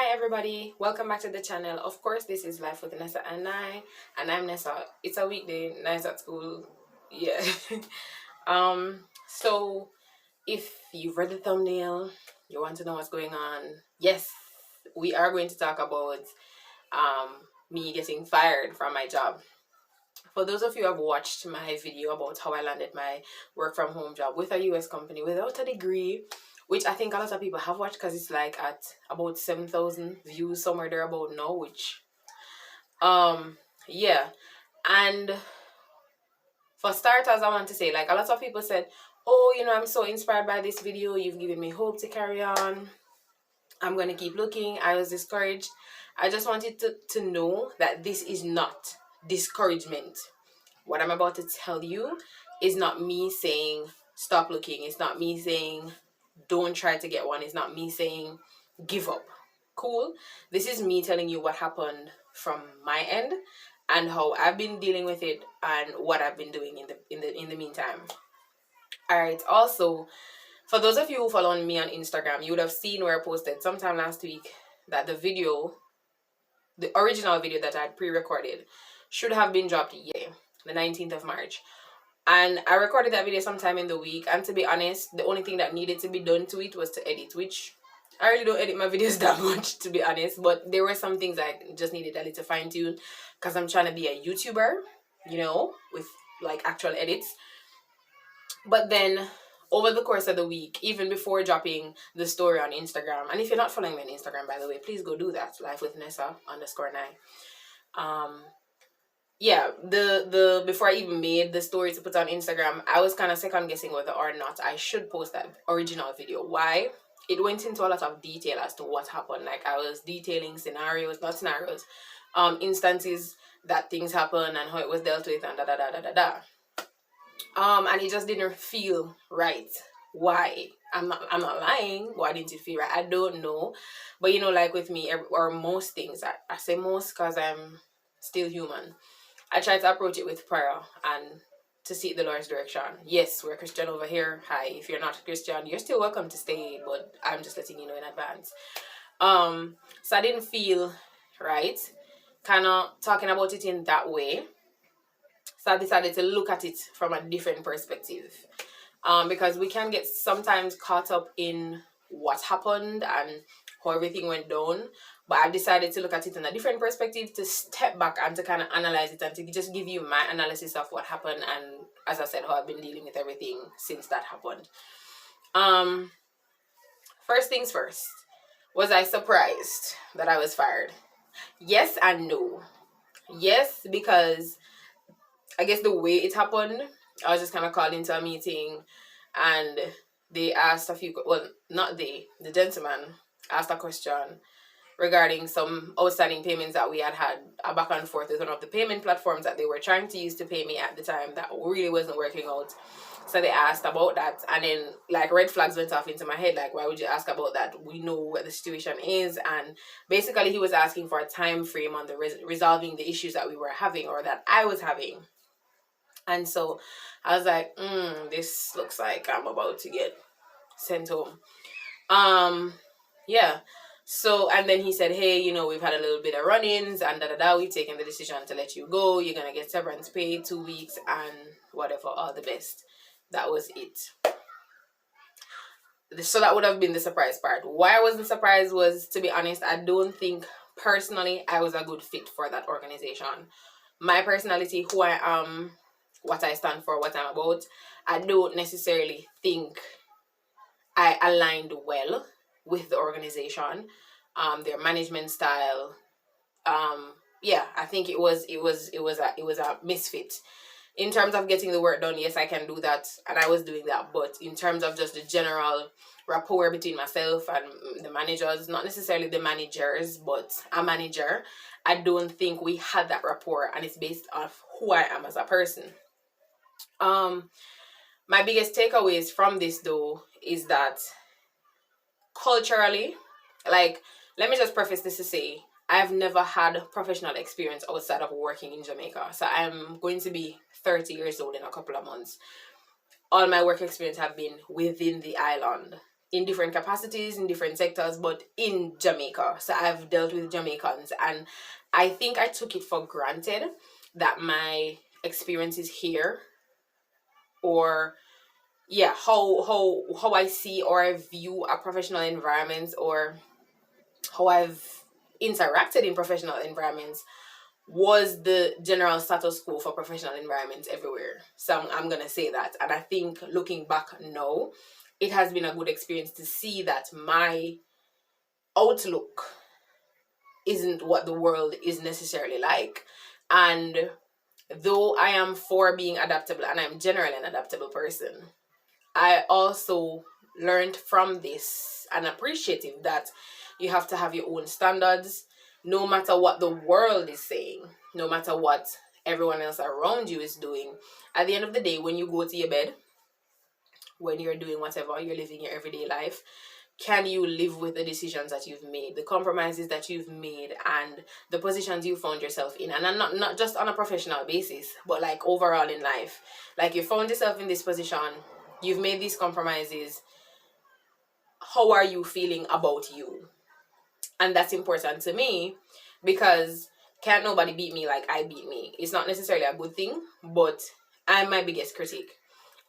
Hi everybody, welcome back to the channel. Of course, this is Life with Nessa and I'm Nessa. It's a weekday, Nice at school. Yeah. So if you've read the thumbnail, you want to know what's going on. Yes, we are going to talk about um me getting fired from my job. For those of you who have watched my video about how I landed my work from home job with a US company without a degree, which I think a lot of people have watched because it's like at about 7,000 views somewhere there about now, which yeah. And for starters, I want to say, like, a lot of people said, oh, I'm so inspired by this video, you've given me hope to carry on, I'm gonna keep looking, I was discouraged. I just wanted to know that this is not discouragement. What I'm about to tell you is not me saying stop looking. It's not me saying don't try to get one. It's not me saying give up. Cool. This is me telling you what happened from my end and how I've been dealing with it and what I've been doing in the meantime. All right. Also, for those of you who follow me on Instagram, you would have seen where I posted sometime last week that the original video that I had pre-recorded should have been dropped yesterday, the 19th of March. And I recorded that video sometime in the week. And to be honest, the only thing that needed to be done to it was to edit, which I really don't edit my videos that much, to be honest. But there were some things I just needed a little fine tune because I'm trying to be a YouTuber, with like actual edits. But then over the course of the week, even before dropping the story on Instagram, and if you're not following me on Instagram, by the way, please go do that. Life with Nessa _9. Yeah, the before I even made the story to put on Instagram, I was kind of second guessing whether or not I should post that original video. Why? It went into a lot of detail as to what happened. Like, I was detailing instances that things happen and how it was dealt with and da da da da da da. And it just didn't feel right. Why? I'm not lying. Why didn't it feel right? I don't know. But like with me, or most things, I say most because I'm still human. I try to approach it with prayer and to seek the Lord's direction. Yes, we're Christian over here. Hi, if you're not a Christian, you're still welcome to stay, but I'm just letting you know in advance. So I didn't feel right, kind of talking about it in that way. So I decided to look at it from a different perspective. Because we can get sometimes caught up in what happened and how everything went down, but I've decided to look at it in a different perspective, to step back and to kind of analyze it and to just give you my analysis of what happened, and as I said, how I've been dealing with everything since that happened. First things first, was I surprised that I was fired? Yes and no. Yes, because I guess the way it happened, I was just kind of called into a meeting and they asked the gentleman asked a question regarding some outstanding payments that we had a back and forth with one of the payment platforms that they were trying to use to pay me at the time that really wasn't working out. So they asked about that, and then like red flags went off into my head, like, why would you ask about that? We know what the situation is. And basically he was asking for a time frame on the resolving the issues that we were having, or that I was having. And so I was like, this looks like I'm about to get sent home. Yeah. So, and then he said, hey, we've had a little bit of run-ins and we've taken the decision to let you go. You're going to get severance pay 2 weeks and whatever, all the best. That was it. So that would have been the surprise part. Why I wasn't surprised was, to be honest, I don't think personally I was a good fit for that organization. My personality, who I am, what I stand for, what I'm about, I don't necessarily think I aligned well with the organization, their management style. I think it was a misfit. In terms of getting the work done, yes, I can do that, and I was doing that. But in terms of just the general rapport between myself and the managers, not necessarily the managers, but a manager, I don't think we had that rapport, and it's based off who I am as a person. My biggest takeaways from this though is that culturally, like, let me just preface this to say, I've never had professional experience outside of working in Jamaica. So I'm going to be 30 years old in a couple of months. All my work experience have been within the island. in different capacities, in different sectors, but in Jamaica. So I've dealt with Jamaicans, and I think I took it for granted that my experiences here, or yeah, how I see or I view a professional environment, or how I've interacted in professional environments, was the general status quo for professional environments everywhere. So I'm gonna say that. And I think looking back now, it has been a good experience to see that my outlook isn't what the world is necessarily like. And though I am for being adaptable, and I'm generally an adaptable person, I also learned from this and appreciative that you have to have your own standards, no matter what the world is saying, no matter what everyone else around you is doing. At the end of the day, when you go to your bed, when you're doing whatever, you're living your everyday life, can you live with the decisions that you've made, the compromises that you've made, and the positions you found yourself in? And not just on a professional basis, but like overall in life. Like, you found yourself in this position, you've made these compromises. How are you feeling about you? And that's important to me, because can't nobody beat me like I beat me. It's not necessarily a good thing, but I'm my biggest critic.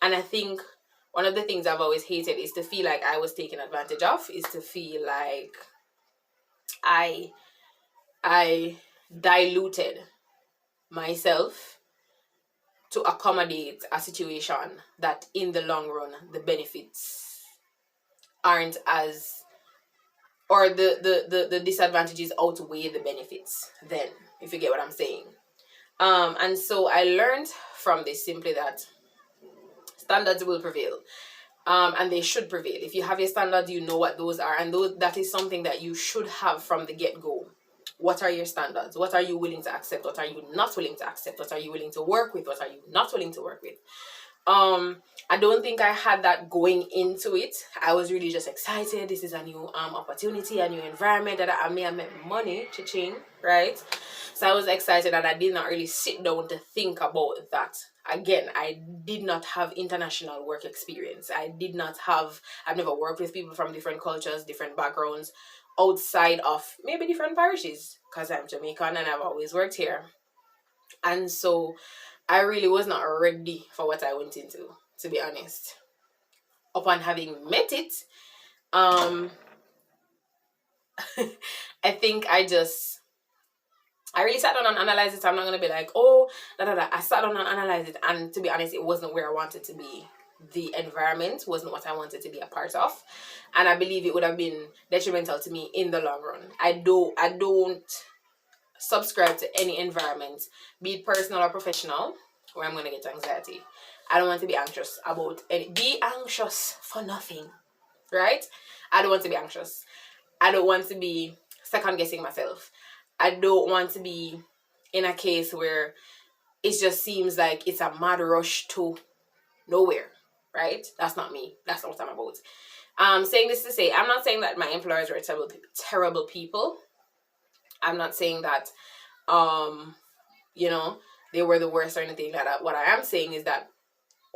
And I think one of the things I've always hated is to feel like I was taken advantage of, is to feel like I diluted myself to accommodate a situation that in the long run the benefits aren't as, or the disadvantages outweigh the benefits, then, if you get what I'm saying. And so I learned from this simply that standards will prevail. And they should prevail. If you have your standards, you know what those are, and that is something that you should have from the get-go. What are your standards? What are you willing to accept? What are you not willing to accept? What are you willing to work with? What are you not willing to work with? I don't think I had that going into it. I was really just excited. This is a new opportunity, a new environment that I made money, cha-ching, right? So I was excited, and I did not really sit down to think about that. Again, I did not have international work experience. I've never worked with people from different cultures, different backgrounds, outside of maybe different parishes, because I'm Jamaican and I've always worked here. And so I really was not ready for what I went into, to be honest. Upon having met it, I think I really sat down and analyzed it. I'm not going to be like, oh, I sat down and analyzed it. And to be honest, it wasn't where I wanted to be. The environment wasn't what I wanted to be a part of. And I believe it would have been detrimental to me in the long run. I don't subscribe to any environment, be it personal or professional, where I'm going to get anxiety. I don't want to be anxious about be anxious for nothing, right? I don't want to be anxious. I don't want to be second guessing myself. I don't want to be in a case where it just seems like it's a mad rush to nowhere, right? That's not me. That's not what I'm about. Saying this to say, I'm not saying that my employers were terrible people. I'm not saying that, they were the worst or anything like that. What I am saying is that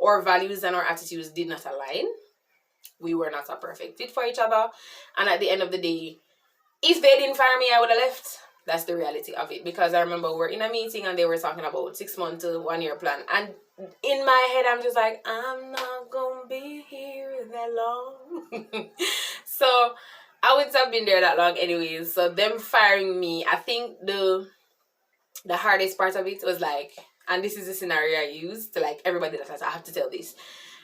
our values and our attitudes did not align. We were not a perfect fit for each other. And at the end of the day, if they didn't fire me, I would have left. That's the reality of it. Because I remember we were in a meeting and they were talking about 6 month to 1 year plan. And in my head, I'm just like, I'm not going to be here that long. So I wouldn't have been there that long anyways. So them firing me, I think the hardest part of it was like, and this is the scenario I use to like everybody that I have to tell this.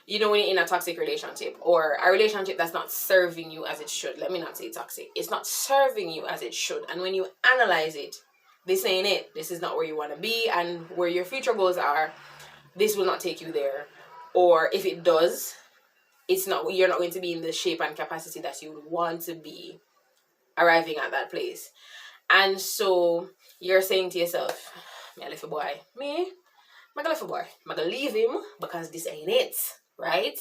When you're in a toxic relationship, or a relationship that's not serving you as it should. Let me not say toxic. It's not serving you as it should. And when you analyze it, this ain't it. This is not where you want to be, and where your future goals are, this will not take you there. Or if it does, you're not going to be in the shape and capacity that you would want to be arriving at that place. And so you're saying to yourself, me a little boy, I'm gonna leave him because this ain't it, right?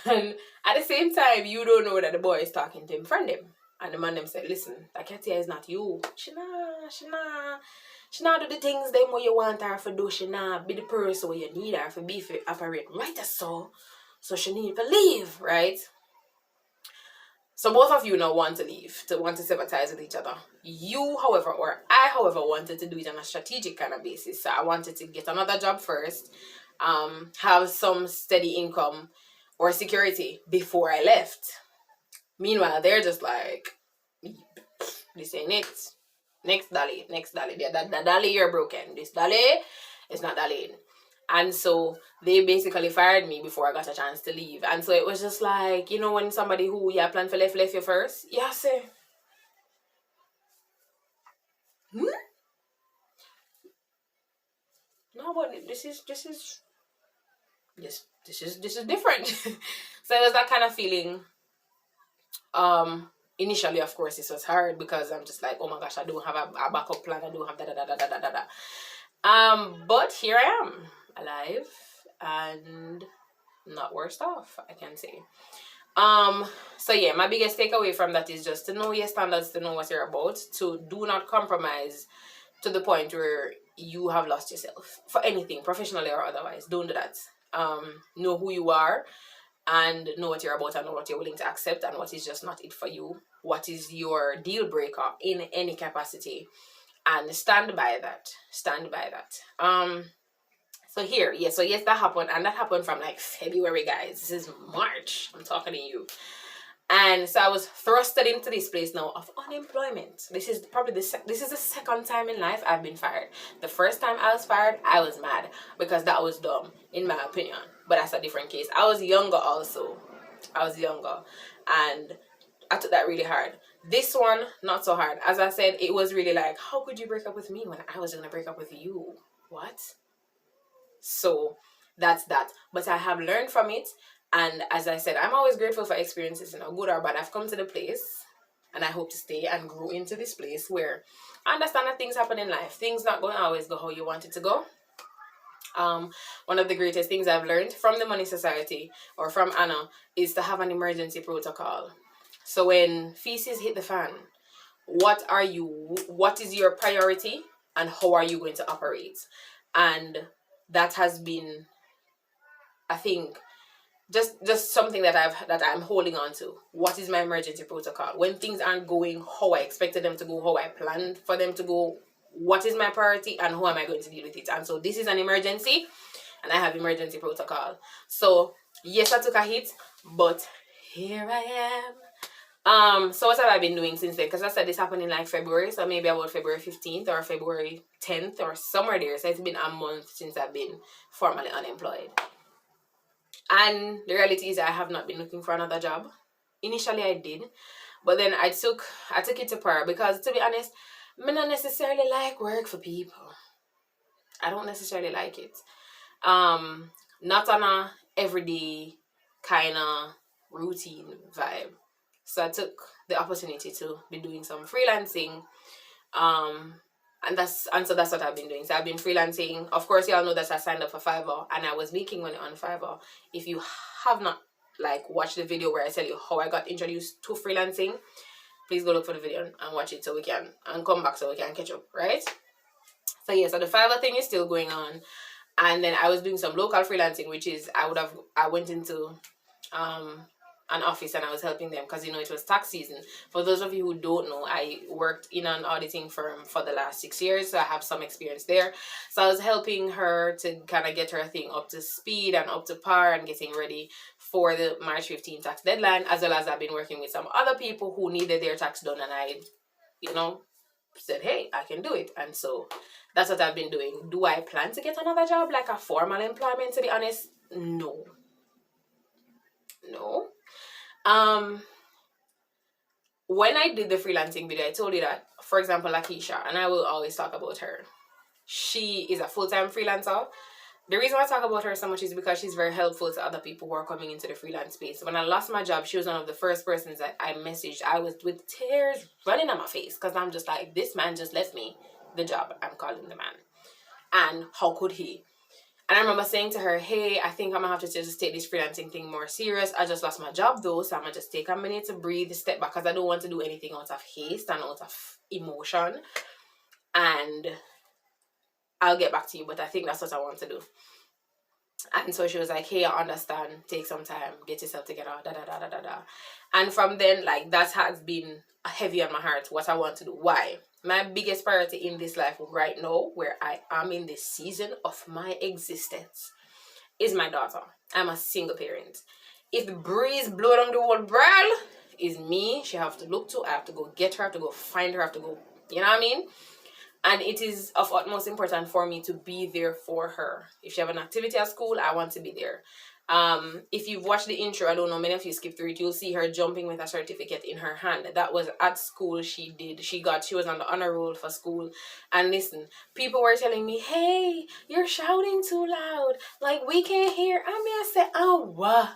And at the same time, you don't know that the boy is talking to him, friend him. And the man them said, listen, that Katia is not you. She not do the things them what you want her to do. She not be the person where you need her to be for operate right as so. So she need to leave, right? So both of you now want to leave, to want to sever ties with each other. You, however, or I, however, wanted to do it on a strategic kind of basis. So I wanted to get another job first, have some steady income or security before I left. Meanwhile, they're just like, this ain't it. Next dolly, next dolly. The dolly, you're broken. This dolly is not dollying. And so they basically fired me before I got a chance to leave. And so it was just like, you know, when somebody who you plan for left you first, yeah, say, no, but this is different. So it was that kind of feeling. Initially, of course, this was hard because I'm just like, oh my gosh, I don't have a backup plan. I don't have da da da da da da da. But here I am, alive and not worse off, I can say. So yeah, my biggest takeaway from that is just to know your standards, to know what you're about, to do not compromise to the point where you have lost yourself for anything, professionally or otherwise. Don't do that. Know who you are and know what you're about and know what you're willing to accept and what is just not it for you. What is your deal breaker in any capacity, and stand by that. Stand by that. So here, yes, that happened, and that happened from like February, guys. This is March. I'm talking to you. And so I was thrusted into this place now of unemployment. This is probably this is the second time in life I've been fired. The first time I was fired, I was mad because that was dumb, in my opinion. But that's a different case. I was younger also. I was younger, and I took that really hard. This one, not so hard. As I said, it was really like, how could you break up with me when I was gonna break up with you? What? So that's that. But I have learned from it. And as I said, I'm always grateful for experiences, good or bad. I've come to the place, and I hope to stay and grow into this place where I understand that things happen in life. Things not going to always go how you want it to go. One of the greatest things I've learned from the Money Society or from Anna is to have an emergency protocol. So when feces hit the fan, what is your priority and how are you going to operate? And that has been, I think, just something that I'm holding on to. What is my emergency protocol when things aren't going how I expected them to go, how I planned for them to go? What is my priority and how am I going to deal with it? And so this is an emergency, and I have emergency protocol. So yes, I took a hit, but here I am. So what have I been doing since then? Because I said this happened in like February, so maybe about February 15th or February 10th or somewhere there. So it's been a month since I've been formally unemployed. And the reality is I have not been looking for another job. Initially I did, but then I took it to prayer because, to be honest, I don't necessarily like work for people. I don't necessarily like it. Not on a everyday kind of routine vibe. So I took the opportunity to be doing some freelancing. And so that's what I've been doing. So I've been freelancing. Of course, y'all know that I signed up for Fiverr and I was making money on Fiverr. If you have not watched the video where I tell you how I got introduced to freelancing, please go look for the video and watch it and come back so we can catch up, right? So yeah, so the Fiverr thing is still going on. And then I was doing some local freelancing, which is I went into an office and I was helping them because it was tax season. For those of you who don't know, I worked in an auditing firm for the last 6 years, so I have some experience there. So I was helping her to kind of get her thing up to speed and up to par and getting ready for the March 15th tax deadline, as well as I've been working with some other people who needed their tax done, and I said, hey, I can do it. And so that's what I've been doing. Do I plan to get another job, like a formal employment? To be honest, no. When I did the freelancing video, I told you that, for example, Lakeisha, and I will always talk about her, she is a full-time freelancer. The reason why I talk about her so much is because she's very helpful to other people who are coming into the freelance space. When I lost my job, she was one of the first persons that I messaged. I was with tears running on my face because I'm just like, this man just left me the job. I'm calling the man. And how could he? And I remember saying to her, hey, I think I'm going to have to just take this freelancing thing more serious. I just lost my job though, so I'm going to just take a minute to breathe, step back, because I don't want to do anything out of haste and out of emotion. And I'll get back to you, but I think that's what I want to do. And so she was like, hey, I understand, take some time, get yourself together, da da da da da da. And from then, like, that has been heavy on my heart, what I want to do. Why? My biggest priority in this life right now, where I am in this season of my existence, is my daughter. I'm a single parent. If the breeze blow down the whole barrel, is me she have to look to. I have to go get her, I have to go find her, I have to go, you know what I mean? And it is of utmost importance for me to be there for her. If she have an activity at school, I want to be there. If you've watched the intro, I don't know, many of you skipped through it, you'll see her jumping with a certificate in her hand. That was at school. She was on the honor roll for school. And listen, people were telling me, hey, you're shouting too loud, like we can't hear. I said, oh what?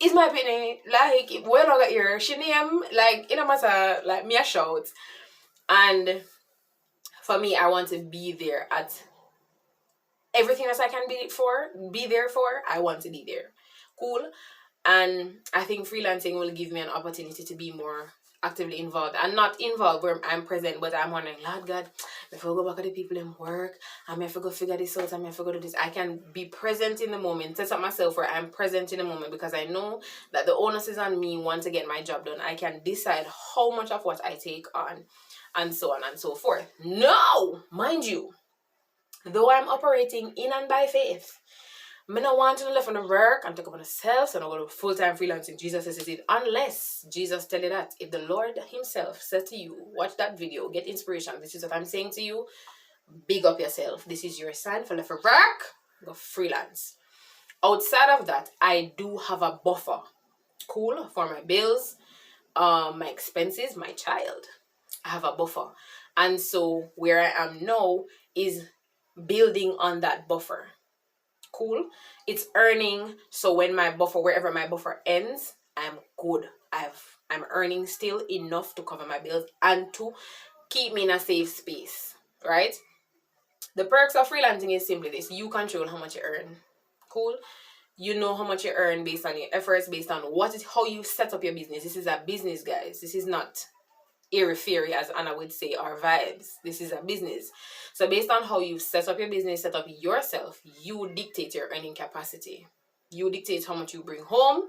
It's my opinion, like, well I got here, she name, like, it don't matter, like, me a shout. And for me, I want to be there at everything that I can be there for. I want to be there. Cool. And I think freelancing will give me an opportunity to be more actively involved, and not involved where I'm present, but I'm wondering, Lord God, if I go back to the people in work, I may have to go figure this out, I may have to go do this. I can be present in the moment, set up myself where I'm present in the moment, because I know that the onus is on me once to get my job done. I can decide how much of what I take on, and so on and so forth. No, mind you, though I'm operating in and by faith, I don't want to live on the work and talk about myself, so I don't go to full-time freelancing. Jesus says it, unless Jesus tell you that. If the Lord himself says to you, watch that video, get inspiration, this is what I'm saying to you, big up yourself. This is your sign for life for work, go freelance. Outside of that, I do have a buffer, cool, for my bills, my expenses, my child. I have a buffer. And so where I am now is building on that buffer. Cool. It's earning, so when my buffer, wherever my buffer ends, I'm good. I'm earning still enough to cover my bills and to keep me in a safe space, right? The perks of freelancing is simply this: you control how much you earn. Cool. You know how much you earn based on your efforts, based on how you set up your business. This is a business, guys. This is not airy-fairy, as Anna would say, or vibes. This is a business. So based on how you set up your business, set up yourself, you dictate your earning capacity. You dictate how much you bring home,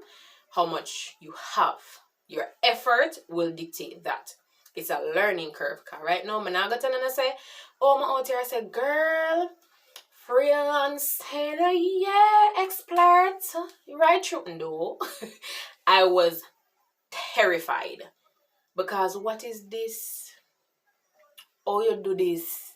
how much you have. Your effort will dictate that. It's a learning curve. Cause right now, I'm not going to say, oh, my out here, I say, girl, freelance, yeah, expert, right through. No, I was terrified. Because what is this? Oh, you do this.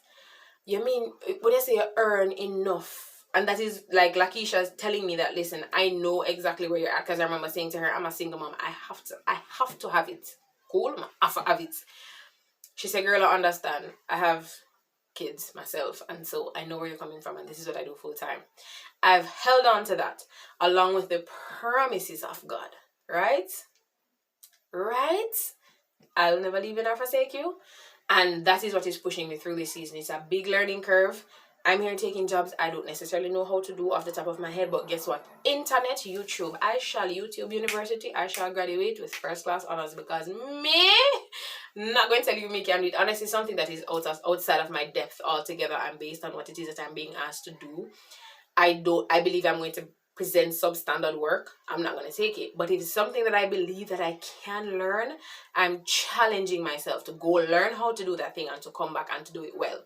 You mean, when you say you earn enough, and that is like Lakeisha's telling me that, listen, I know exactly where you're at, because I remember saying to her, I'm a single mom. I have to have it. Cool? I have to have it. She said, girl, I understand. I have kids myself, and so I know where you're coming from, and this is what I do full time. I've held on to that, along with the promises of God. Right? Right? I'll never leave you nor forsake you. And that is what is pushing me through this season. It's a big learning curve. I'm here taking jobs I don't necessarily know how to do off the top of my head, but guess what? Internet, YouTube. I shall YouTube University. I shall graduate with first class honors, because me, not going to tell you me can do it. Honestly, something that is outside of my depth altogether, and based on what it is that I'm being asked to do. I believe I'm going to present substandard work. I'm not going to take it. But if it's something that I believe that I can learn, I'm challenging myself to go learn how to do that thing and to come back and to do it well.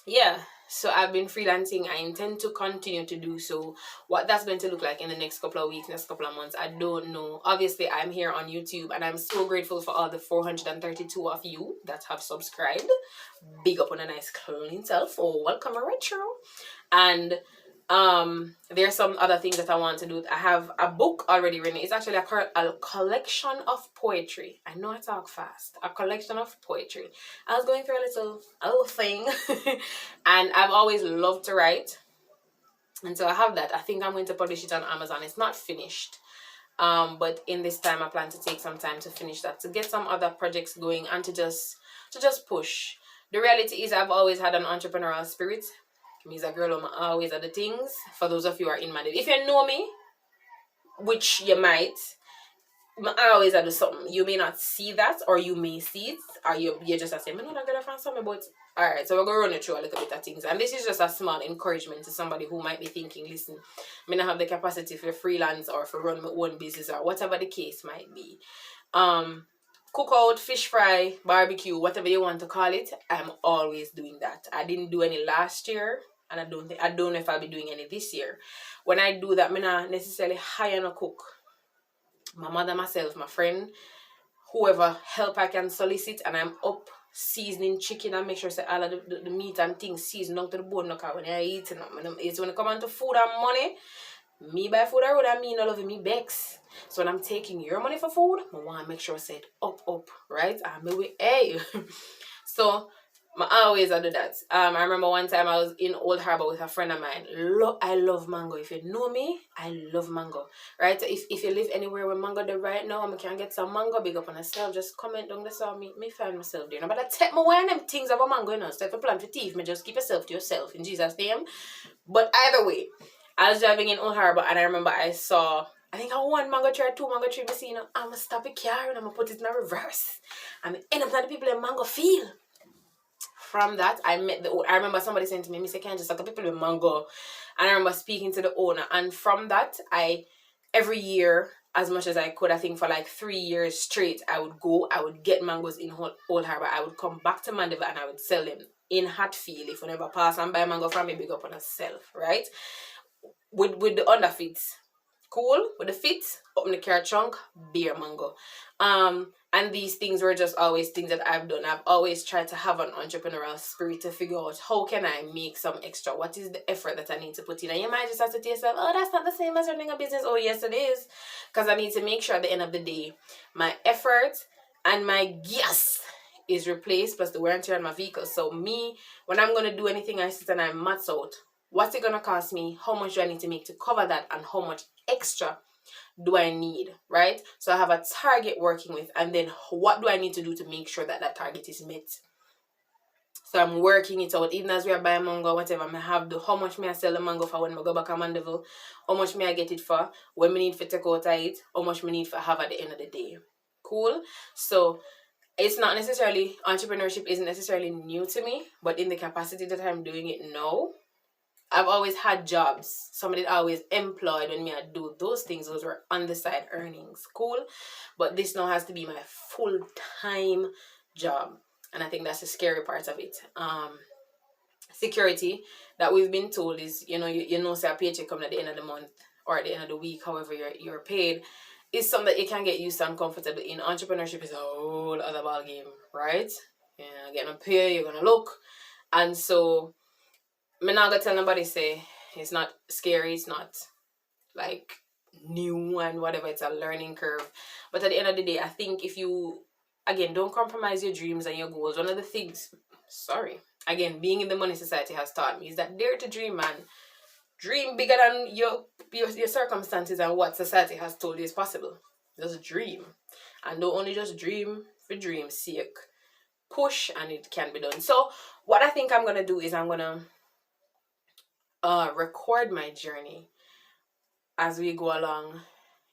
Yeah, so I've been freelancing. I intend to continue to do so. What that's going to look like in the next couple of weeks, next couple of months, I don't know. Obviously, I'm here on YouTube, and I'm so grateful for all the 432 of you that have subscribed. Big up on a nice clean self. Oh, welcome right through. And there's some other things that I want to do. I have a book already written. It's actually a collection of poetry. I know I talk fast. A collection of poetry. I was going through a little thing and I've always loved to write, and so I have that. I think I'm going to publish it on Amazon. It's not finished, but in this time I plan to take some time to finish that, to get some other projects going, and to just push. The reality is, I've always had an entrepreneurial spirit. Me's a girl, I'm always at the things. For those of you who are in my, if you know me, which you might, I always do something. You may not see that, or you may see it, or you just say, "I'm not gonna find something." But all right, so we're gonna run it through a little bit of things, and this is just a small encouragement to somebody who might be thinking, "Listen, I may not have the capacity for freelance or for run my own business or whatever the case might be." Cook out, fish fry, barbecue, whatever you want to call it. I'm always doing that. I didn't do any last year, and I don't know if I'll be doing any this year. When I do that, I'm not necessarily hire no cook. My mother, myself, my friend, whoever help I can solicit, and I'm up seasoning chicken and make sure say all of the meat and things seasoned down to the bone. Because when I eat, it's when it come on to food and money. Me buy food I would I mean all of me begs. So when I'm taking your money for food, I want to make sure I say it up, right? I'm away, hey. So I always do that. I remember one time I was in Old Harbor with a friend of mine. I love mango. If you know me, I love mango. Right? If you live anywhere where mango there right now and I can get some mango, big up on myself, just comment down there so me find myself there. But I take my one them things about mango, you know. So if you plan for teeth, me just keep yourself to yourself in Jesus' name. But either way, I was driving in Old Harbor and I remember I saw, I think I one mango tree or two mango tree, you know, I'm gonna stop a car and I'm gonna put it in a reverse. I'm gonna end up like the people in mango field. From that, I remember somebody saying to me, "Mr. Can just like people with mango." And I remember speaking to the owner. And from that, every year, as much as I could, I think for like 3 years straight, I would get mangoes in Old Harbor. I would come back to Mandeville and I would sell them in Hatfield. If you never pass and buy mango from me, big up on yourself, right? With the underfits. Cool with the fit, open the car trunk, beer mango. And these things were just always things that I've done. I've always tried to have an entrepreneurial spirit to figure out how can I make some extra, what is the effort that I need to put in. And you might just have to tell yourself, "Oh, that's not the same as running a business." Oh yes it is, because I need to make sure at the end of the day my effort and my gas is replaced plus the wear and tear on my vehicle. So me, when I'm going to do anything, I sit and I maths out what's it going to cost me, how much do I need to make to cover that, and how much extra do I need, right? So I have a target working with, and then what do I need to do to make sure that that target is met? So I'm working it out, even as we are buying mango, whatever, I have how much may I sell the mango for when I go back to Mandeville, how much may I get it for, when we need for take out of it, how much we need for have at the end of the day. Cool? So it's not necessarily, entrepreneurship isn't necessarily new to me, but in the capacity that I'm doing it now, I've always had jobs. Somebody always employed when me I do those things. Those were on the side earnings. Cool. But this now has to be my full-time job. And I think that's the scary part of it. Security that we've been told is, you know, say a paycheck coming at the end of the month or at the end of the week, however you're paid, is something that you can get used to and comfortable in. Entrepreneurship is a whole other ball game, right? You're getting a pay, you're gonna look. And so I'm not gonna tell nobody say it's not scary, it's not like new and whatever, it's a learning curve. But at the end of the day, I think if you, again, don't compromise your dreams and your goals. One of the things, again, being in the money society has taught me is that dare to dream, man. Dream bigger than your circumstances and what society has told you is possible. Just dream. And don't only just dream for dream's sake. Push and it can be done. So what I think I'm gonna do is I'm gonna record my journey as we go along,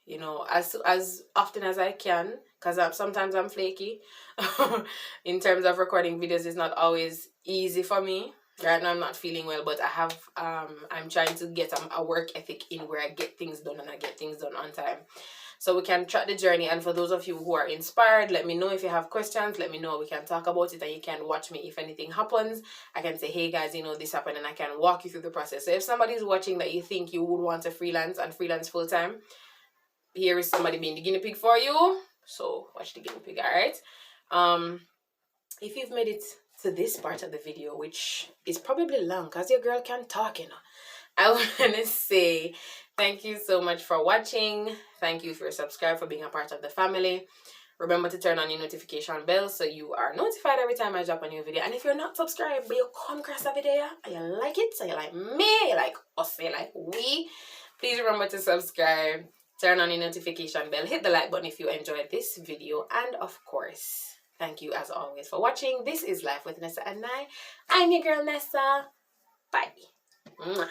you know, as often as I can, because sometimes I'm flaky. In terms of recording videos, it's not always easy for me. Right now I'm not feeling well, but I have I'm trying to get a work ethic in where I get things done and I get things done on time. So we can track the journey, and for those of you who are inspired, let me know if you have questions. Let me know, we can talk about it, and you can watch me if anything happens. I can say, "Hey guys, you know, this happened," and I can walk you through the process. So if somebody's watching that you think you would want to freelance full time, here is somebody being the guinea pig for you. So watch the guinea pig, alright? If you've made it to this part of the video, which is probably long because your girl can talk, you know, I want to say thank you so much for watching. Thank you for subscribing, for being a part of the family. Remember to turn on your notification bell so you are notified every time I drop a new video. And if you're not subscribed, but you come across a video and you like it, so you like me, you like us, you like we, please remember to subscribe, turn on your notification bell, hit the like button if you enjoyed this video, and of course, thank you as always for watching. This is Life with Nessa and I'm your girl Nessa. Bye. Mwah.